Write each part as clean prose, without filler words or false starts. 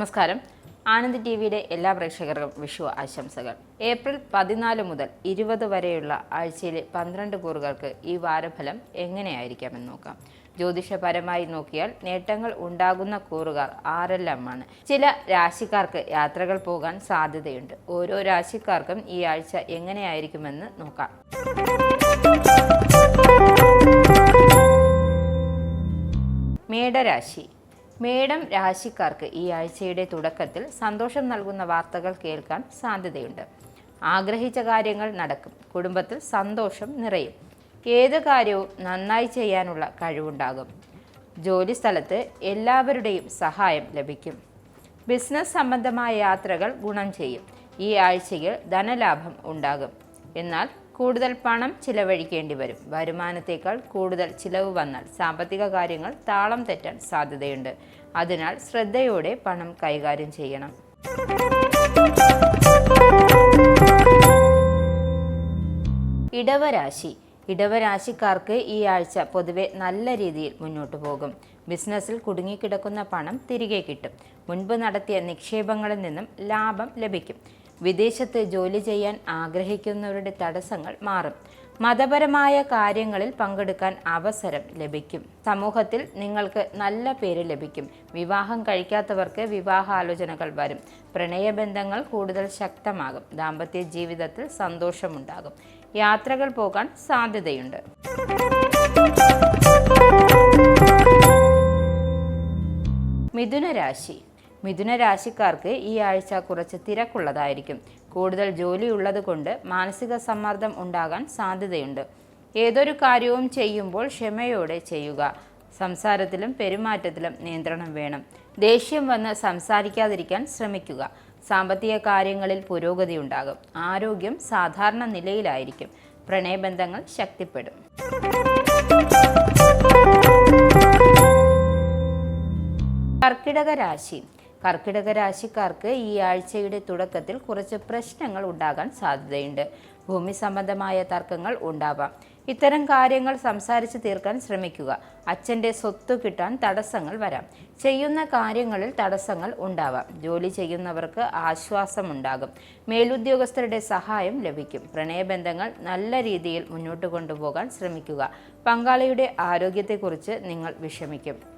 നമസ്കാരം. ആനന്ദ് ടിവിയുടെ എല്ലാ പ്രേക്ഷകർക്കും വിഷു ആശംസകൾ. ഏപ്രിൽ 14 മുതൽ 20 വരെയുള്ള ആഴ്ചയിലെ 12 കൂറുകൾക്ക് ഈ വാരഫലം എങ്ങനെയായിരിക്കാമെന്ന് നോക്കാം. ജ്യോതിഷപരമായി നോക്കിയാൽ നേട്ടങ്ങൾ ഉണ്ടാകുന്ന കൂറുകാർ ആരെല്ലാമാണ്? ചില രാശിക്കാർക്ക് യാത്രകൾ പോകാൻ സാധ്യതയുണ്ട്. ഓരോ രാശിക്കാർക്കും ഈ ആഴ്ച എങ്ങനെയായിരിക്കുമെന്ന് നോക്കാം. മേടരാശി. മേടം രാശിക്കാർക്ക് ഈ ആഴ്ചയുടെ തുടക്കത്തിൽ സന്തോഷം നൽകുന്ന വാർത്തകൾ കേൾക്കാൻ സാധ്യതയുണ്ട്. ആഗ്രഹിച്ച കാര്യങ്ങൾ നടക്കും. കുടുംബത്തിൽ സന്തോഷം നിറയും. ഏത് കാര്യവും നന്നായി ചെയ്യാനുള്ള കഴിവുണ്ടാകും. ജോലിസ്ഥലത്ത് എല്ലാവരുടെയും സഹായം ലഭിക്കും. ബിസിനസ് സംബന്ധമായ യാത്രകൾ ഗുണം ചെയ്യും. ഈ ആഴ്ചയിൽ ധനലാഭം ഉണ്ടാകും. എന്നാൽ കൂടുതൽ പണം ചിലവഴിക്കേണ്ടി വരും. വരുമാനത്തേക്കാൾ കൂടുതൽ ചിലവ് വന്നാൽ സാമ്പത്തിക കാര്യങ്ങൾ താളം തെറ്റാൻ സാധ്യതയുണ്ട്. അതിനാൽ ശ്രദ്ധയോടെ പണം കൈകാര്യം ചെയ്യണം. ഇടവരാശി. ഇടവരാശിക്കാർക്ക് ഈ ആഴ്ച പൊതുവെ നല്ല രീതിയിൽ മുന്നോട്ട് പോകും. ബിസിനസ്സിൽ കുടുങ്ങിക്കിടക്കുന്ന പണം തിരികെ കിട്ടും. മുൻപ് നടത്തിയ നിക്ഷേപങ്ങളിൽ നിന്നും ലാഭം ലഭിക്കും. വിദേശത്ത് ജോലി ചെയ്യാൻ ആഗ്രഹിക്കുന്നവരുടെ തടസ്സങ്ങൾ മാറും. മതപരമായ കാര്യങ്ങളിൽ പങ്കെടുക്കാൻ അവസരം ലഭിക്കും. സമൂഹത്തിൽ നിങ്ങൾക്ക് നല്ല പേര് ലഭിക്കും. വിവാഹം കഴിക്കാത്തവർക്ക് വിവാഹാലോചനകൾ വരും. പ്രണയബന്ധങ്ങൾ കൂടുതൽ ശക്തമാകും. ദാമ്പത്യ ജീവിതത്തിൽ സന്തോഷമുണ്ടാകും. യാത്രകൾ പോകാൻ സാധ്യതയുണ്ട്. മിഥുനരാശി. മിഥുനരാശിക്കാർക്ക് ഈ ആഴ്ച കുറച്ച് തിരക്കുള്ളതായിരിക്കും. കൂടുതൽ ജോലി ഉള്ളത് കൊണ്ട് മാനസിക സമ്മർദ്ദം ഉണ്ടാകാൻ സാധ്യതയുണ്ട്. ഏതൊരു കാര്യവും ചെയ്യുമ്പോൾ ക്ഷമയോടെ ചെയ്യുക. സംസാരത്തിലും പെരുമാറ്റത്തിലും നിയന്ത്രണം വേണം. ദേഷ്യം വന്ന് സംസാരിക്കാതിരിക്കാൻ ശ്രമിക്കുക. സാമ്പത്തിക കാര്യങ്ങളിൽ പുരോഗതി ഉണ്ടാകും. ആരോഗ്യം സാധാരണ നിലയിലായിരിക്കും. പ്രണയബന്ധങ്ങൾ ശക്തിപ്പെടും. കർക്കിടക രാശി. കർക്കിടക രാശിക്കാർക്ക് ഈ ആഴ്ചയുടെ തുടക്കത്തിൽ കുറച്ച് പ്രശ്നങ്ങൾ ഉണ്ടാകാൻ സാധ്യതയുണ്ട്. ഭൂമി സംബന്ധമായ തർക്കങ്ങൾ ഉണ്ടാവാം. ഇത്തരം കാര്യങ്ങൾ സംസാരിച്ച് തീർക്കാൻ ശ്രമിക്കുക. അച്ഛൻ്റെ സ്വത്ത് കിട്ടാൻ തടസ്സങ്ങൾ വരാം. ചെയ്യുന്ന കാര്യങ്ങളിൽ തടസ്സങ്ങൾ ഉണ്ടാവാം. ജോലി ചെയ്യുന്നവർക്ക് ആശ്വാസമുണ്ടാകും. മേലുദ്യോഗസ്ഥരുടെ സഹായം ലഭിക്കും. പ്രണയബന്ധങ്ങൾ നല്ല രീതിയിൽ മുന്നോട്ട് കൊണ്ടുപോകാൻ ശ്രമിക്കുക. പങ്കാളിയുടെ ആരോഗ്യത്തെക്കുറിച്ച് നിങ്ങൾ വിഷമിക്കും.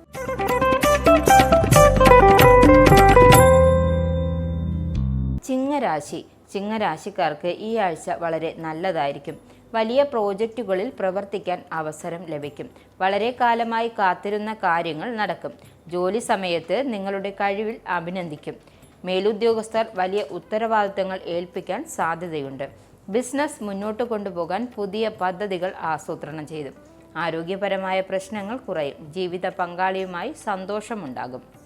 ചിങ്ങരാശി. ചിങ്ങരാശിക്കാർക്ക് ഈ ആഴ്ച വളരെ നല്ലതായിരിക്കും. വലിയ പ്രോജക്റ്റുകളിൽ പ്രവർത്തിക്കാൻ അവസരം ലഭിക്കും. വളരെ കാലമായി കാത്തിരുന്ന കാര്യങ്ങൾ നടക്കും. ജോലി സമയത്ത് നിങ്ങളുടെ കഴിവിൽ അഭിനന്ദിക്കും. മേലുദ്യോഗസ്ഥർ വലിയ ഉത്തരവാദിത്തങ്ങൾ ഏൽപ്പിക്കാൻ സാധ്യതയുണ്ട്. ബിസിനസ് മുന്നോട്ട് കൊണ്ടുപോകാൻ പുതിയ പദ്ധതികൾ ആസൂത്രണം ചെയ്തു. ആരോഗ്യപരമായ പ്രശ്നങ്ങൾ കുറയും. ജീവിത പങ്കാളിയുമായി സന്തോഷമുണ്ടാകും.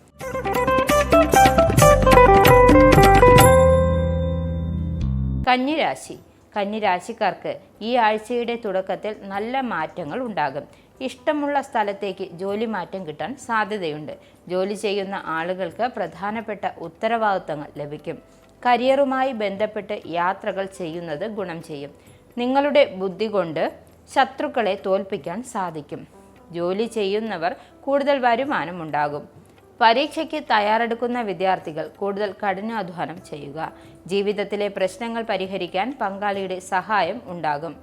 കന്നിരാശി. കന്നിരാശിക്കാർക്ക് ഈ ആഴ്ചയുടെ തുടക്കത്തിൽ നല്ല മാറ്റങ്ങൾ ഉണ്ടാകും. ഇഷ്ടമുള്ള സ്ഥലത്തേക്ക് ജോലി മാറ്റം കിട്ടാൻ സാധ്യതയുണ്ട്. ജോലി ചെയ്യുന്ന ആളുകൾക്ക് പ്രധാനപ്പെട്ട ഉത്തരവാദിത്തങ്ങൾ ലഭിക്കും. കരിയറുമായി ബന്ധപ്പെട്ട് യാത്രകൾ ചെയ്യുന്നത് ഗുണം ചെയ്യും. നിങ്ങളുടെ ബുദ്ധി കൊണ്ട് ശത്രുക്കളെ തോൽപ്പിക്കാൻ സാധിക്കും. ജോലി ചെയ്യുന്നവർ കൂടുതൽ വരുമാനം ഉണ്ടാകും. പരീക്ഷയ്ക്ക് തയ്യാറെടുക്കുന്ന വിദ്യാർത്ഥികൾ കൂടുതൽ കഠിനാധ്വാനം ചെയ്യുക. ജീവിതത്തിലെ പ്രശ്നങ്ങൾ പരിഹരിക്കാൻ പങ്കാളിയുടെ സഹായം ഉണ്ടാകും.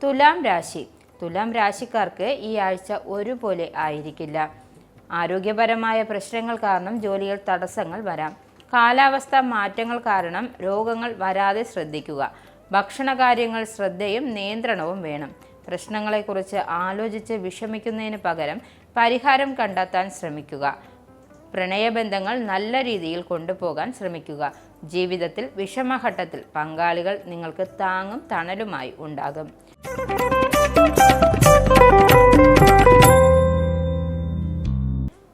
തുലാം രാശി. തുലാം രാശിക്കാർക്ക് ഈ ആഴ്ച ഒരുപോലെ ആയിരിക്കില്ല. ആരോഗ്യപരമായ പ്രശ്നങ്ങൾ കാരണം ജോലിയിൽ തടസ്സങ്ങൾ വരാം. കാലാവസ്ഥ മാറ്റങ്ങൾ കാരണം രോഗങ്ങൾ വരാതെ ശ്രദ്ധിക്കുക. ഭക്ഷണകാര്യങ്ങൾ ശ്രദ്ധയും നിയന്ത്രണവും വേണം. പ്രശ്നങ്ങളെക്കുറിച്ച് ആലോചിച്ച് വിഷമിക്കുന്നതിന് പകരം പരിഹാരം കണ്ടെത്താൻ ശ്രമിക്കുക. പ്രണയബന്ധങ്ങൾ നല്ല രീതിയിൽ കൊണ്ടുപോകാൻ ശ്രമിക്കുക. ജീവിതത്തിൽ വിഷമഘട്ടത്തിൽ പങ്കാളികൾ നിങ്ങൾക്ക് താങ്ങും തണലുമായി ഉണ്ടാകും.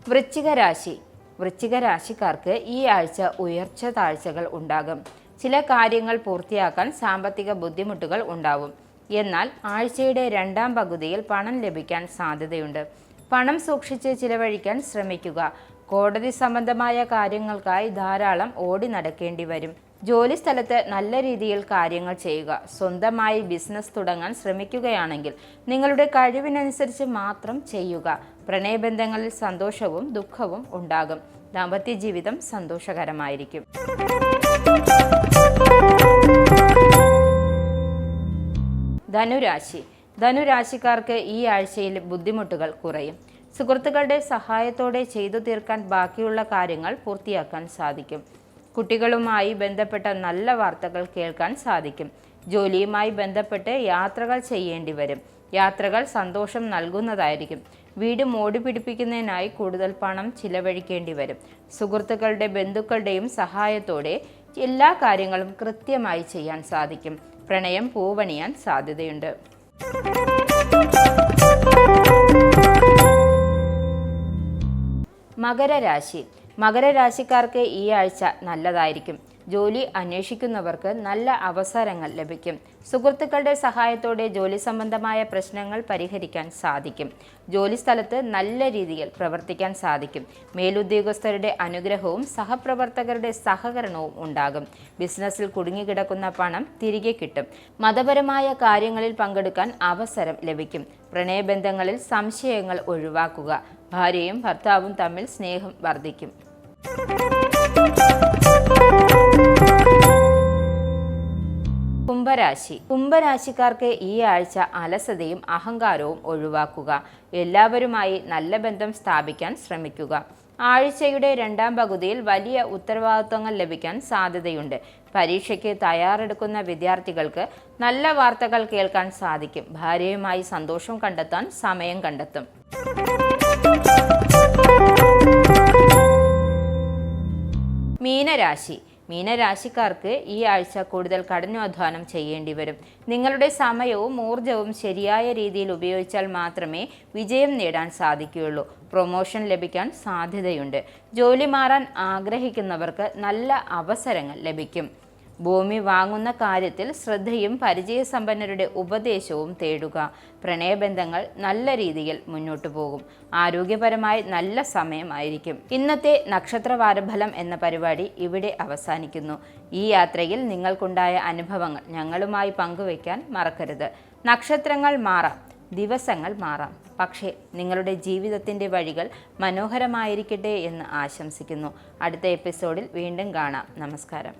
വൃശ്ചിക രാശി. വൃശ്ചിക രാശിക്കാർക്ക് ഈ ആഴ്ച ഉയർച്ച താഴ്ചകൾ ഉണ്ടാകും. ചില കാര്യങ്ങൾ പൂർത്തിയാക്കാൻ സാമ്പത്തിക ബുദ്ധിമുട്ടുകൾ ഉണ്ടാവും. എന്നാൽ ആഴ്ചയുടെ രണ്ടാം പകുതിയിൽ പണം ലഭിക്കാൻ സാധ്യതയുണ്ട്. പണം സൂക്ഷിച്ച് ചിലവഴിക്കാൻ ശ്രമിക്കുക. കോടതി സംബന്ധമായ കാര്യങ്ങൾക്കായി ധാരാളം ഓടി നടക്കേണ്ടി വരും. ജോലി സ്ഥലത്ത് നല്ല രീതിയിൽ കാര്യങ്ങൾ ചെയ്യുക. സ്വന്തമായി ബിസിനസ് തുടങ്ങാൻ ശ്രമിക്കുകയാണെങ്കിൽ നിങ്ങളുടെ കഴിവിനനുസരിച്ച് മാത്രം ചെയ്യുക. പ്രണയബന്ധങ്ങളിൽ സന്തോഷവും ദുഃഖവും ഉണ്ടാകും. ദാമ്പത്യ ജീവിതം സന്തോഷകരമായിരിക്കും. ധനുരാശി. ധനുരാശിക്കാർക്ക് ഈ ആഴ്ചയിൽ ബുദ്ധിമുട്ടുകൾ കുറയും. സുഹൃത്തുക്കളുടെ സഹായത്തോടെ ചെയ്തു തീർക്കാൻ ബാക്കിയുള്ള കാര്യങ്ങൾ പൂർത്തിയാക്കാൻ സാധിക്കും. കുട്ടികളുമായി ബന്ധപ്പെട്ട നല്ല വാർത്തകൾ കേൾക്കാൻ സാധിക്കും. ജോലിയുമായി ബന്ധപ്പെട്ട് യാത്രകൾ ചെയ്യേണ്ടി വരും. യാത്രകൾ സന്തോഷം നൽകുന്നതായിരിക്കും. വീട് മോടി പിടിപ്പിക്കുന്നതിനായി കൂടുതൽ പണം ചിലവഴിക്കേണ്ടി വരും. സുഹൃത്തുക്കളുടെ ബന്ധുക്കളുടെയും സഹായത്തോടെ എല്ലാ കാര്യങ്ങളും കൃത്യമായി ചെയ്യാൻ സാധിക്കും. പ്രണയം പൂവണിയാൻ സാധ്യതയുണ്ട്. മകരരാശി. മകരരാശിക്കാർക്ക് ഈ ആഴ്ച നല്ലതായിരിക്കും. ജോലി അന്വേഷിക്കുന്നവർക്ക് നല്ല അവസരങ്ങൾ ലഭിക്കും. സുഹൃത്തുക്കളുടെ സഹായത്തോടെ ജോലി സംബന്ധമായ പ്രശ്നങ്ങൾ പരിഹരിക്കാൻ സാധിക്കും. ജോലി സ്ഥലത്ത് നല്ല രീതിയിൽ പ്രവർത്തിക്കാൻ സാധിക്കും. മേലുദ്യോഗസ്ഥരുടെ അനുഗ്രഹവും സഹപ്രവർത്തകരുടെ സഹകരണവും ഉണ്ടാകും. ബിസിനസ്സിൽ കുടുങ്ങിക്കിടക്കുന്ന പണം തിരികെ കിട്ടും. മതപരമായ കാര്യങ്ങളിൽ പങ്കെടുക്കാൻ അവസരം ലഭിക്കും. പ്രണയബന്ധങ്ങളിൽ സംശയങ്ങൾ ഒഴിവാക്കുക. ഭാര്യയും ഭർത്താവും തമ്മിൽ സ്നേഹം വർദ്ധിക്കും. കുംഭരാശി. കുംഭരാശിക്കാർക്ക് ഈ ആഴ്ച അലസതയും അഹങ്കാരവും ഒഴിവാക്കുക. എല്ലാവരുമായി നല്ല ബന്ധം സ്ഥാപിക്കാൻ ശ്രമിക്കുക. ആഴ്ചയുടെ രണ്ടാം പകുതിയിൽ വലിയ ഉത്തരവാദിത്തങ്ങൾ ലഭിക്കാൻ സാധ്യതയുണ്ട്. പരീക്ഷയ്ക്ക് തയ്യാറെടുക്കുന്ന വിദ്യാർത്ഥികൾക്ക് നല്ല വാർത്തകൾ കേൾക്കാൻ സാധിക്കും. ഭാര്യയുമായി സന്തോഷം കണ്ടെത്താൻ സമയം കണ്ടെത്തും. മീനരാശി. മീനരാശിക്കാർക്ക് ഈ ആഴ്ച കൂടുതൽ കഠിനാധ്വാനം ചെയ്യേണ്ടി വരും. നിങ്ങളുടെ സമയവും ഊർജവും ശരിയായ രീതിയിൽ ഉപയോഗിച്ചാൽ മാത്രമേ വിജയം നേടാൻ സാധിക്കുകയുള്ളൂ. പ്രൊമോഷൻ ലഭിക്കാൻ സാധ്യതയുണ്ട്. ജോലി മാറാൻ ആഗ്രഹിക്കുന്നവർക്ക് നല്ല അവസരങ്ങൾ ലഭിക്കും. ഭൂമി വാങ്ങുന്ന കാര്യത്തിൽ ശ്രദ്ധയും പരിചയസമ്പന്നരുടെ ഉപദേശവും തേടുക. പ്രണയബന്ധങ്ങൾ നല്ല രീതിയിൽ മുന്നോട്ടു പോകും. ആരോഗ്യപരമായി നല്ല സമയമായിരിക്കും. ഇന്നത്തെ നക്ഷത്രവാരഫലം എന്ന പരിപാടി ഇവിടെ അവസാനിക്കുന്നു. ഈ യാത്രയിൽ നിങ്ങൾക്കുണ്ടായ അനുഭവങ്ങൾ ഞങ്ങളുമായി പങ്കുവയ്ക്കാൻ മറക്കരുത്. നക്ഷത്രങ്ങൾ മാറാം, ദിവസങ്ങൾ മാറാം, പക്ഷേ നിങ്ങളുടെ ജീവിതത്തിൻ്റെ വഴികൾ മനോഹരമായിരിക്കട്ടെ എന്ന് ആശംസിക്കുന്നു. അടുത്ത എപ്പിസോഡിൽ വീണ്ടും കാണാം. നമസ്കാരം.